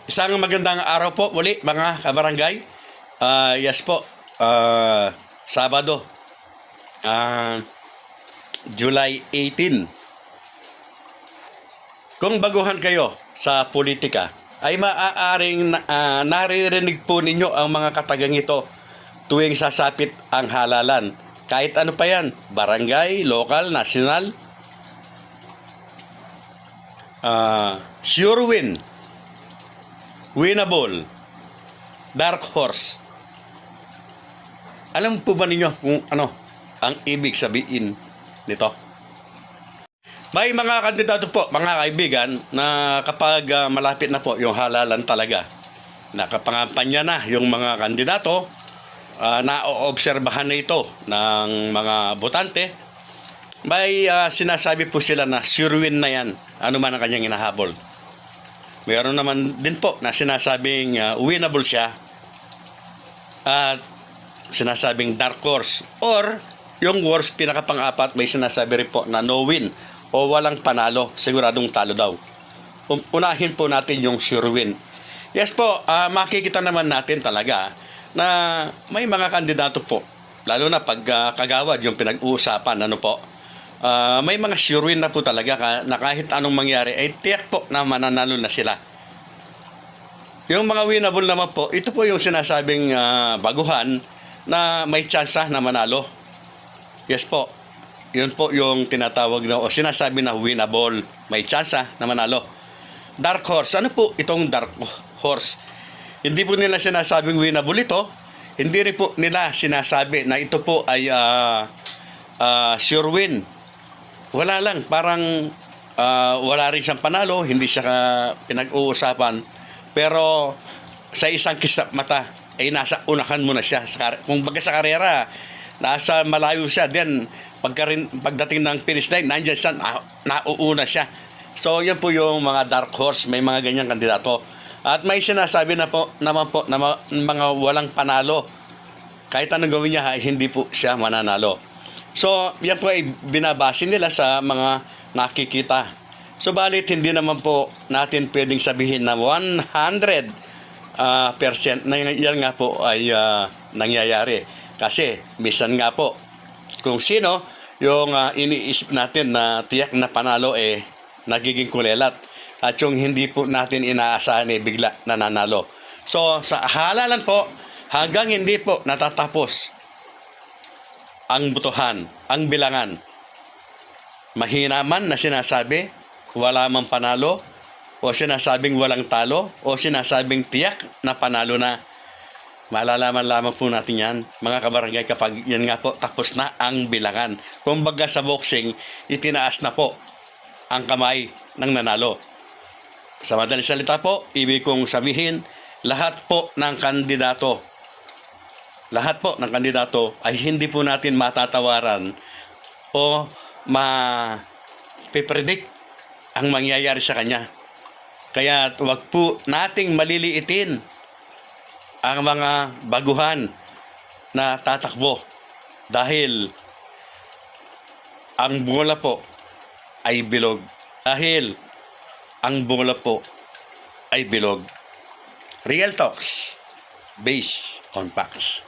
Isang magandang araw po muli mga kabarangay. Yes po, Sabado, ah, July 18. Kung baguhan kayo sa politika, ay maaaring naririnig po ninyo ang mga katagang ito tuwing sasapit ang halalan. Kahit ano pa yan, barangay, lokal, nasyonal, sure win, winnable, dark horse. Alam po ba ninyo kung ano ang ibig sabihin nito? May mga kandidato po, mga kaibigan, na kapag malapit na po yung halalan talaga, nakapangampanya na yung mga kandidato, naoobserbahan na ito ng mga botante, may sinasabi po sila na sure win na yan, ano man ang kanyang hinahabol. Mayroon naman din po na sinasabing winnable siya at sinasabing dark horse, or yung worst, pinakapang-apat, may sinasabi rin po na no win o walang panalo, siguradong talo daw. Unahin po natin yung sure win. Yes po, makikita naman natin talaga na may mga kandidato po, lalo na pag kagawad yung pinag-uusapan, ano po, may mga sure win na po talaga na kahit anong mangyari ay tiyak po na mananalo na sila. Yung mga winnable naman po, ito po yung sinasabing baguhan na may tsansa na manalo. Yes po, yun po yung tinatawag na o sinasabi na winnable, may tsansa na manalo. Dark horse, ano po itong dark horse? Hindi po nila sinasabing winnable ito, hindi rin po nila sinasabi na ito po ay sure win. Wala lang, parang wala rin siyang panalo, hindi siya pinag-uusapan. Pero sa isang kisap mata, ay nasa unahan mo na siya. Kung baga sa karera, nasa malayo siya. Then, pagdating ng finish line, nandiyan siya, nauuna siya. So, yan po yung mga dark horse, may mga ganyang kandidato. At may sinasabi na po, naman po, na mga walang panalo. Kahit anong gawin niya, hindi po siya mananalo. So, yan po ay binabase nila sa mga nakikita. Subalit, hindi naman po natin pwedeng sabihin na 100% na yan nga po ay nangyayari. Kasi, minsan nga po, kung sino yung iniisip natin na tiyak na panalo nagiging kulelat. At yung hindi po natin inaasahan bigla nananalo. So, sa halalan po, hanggang hindi po natatapos ang botohan, ang bilangan, mahina man na sinasabi, wala mang panalo, o sinasabing walang talo, o sinasabing tiyak na panalo na, malalaman lamang po natin yan, mga kabarangay, kapag yan nga po, tapos na ang bilangan. Kung baga sa boxing, itinaas na po ang kamay ng nanalo. Sa madaling salita po, ibig kong sabihin, lahat po ng kandidato ay hindi po natin matatawaran o ma-predict ang mangyayari sa kanya. Kaya huwag po nating maliliitin ang mga baguhan na tatakbo dahil ang bola po ay bilog. Dahil ang bola po ay bilog. Real talks based on facts.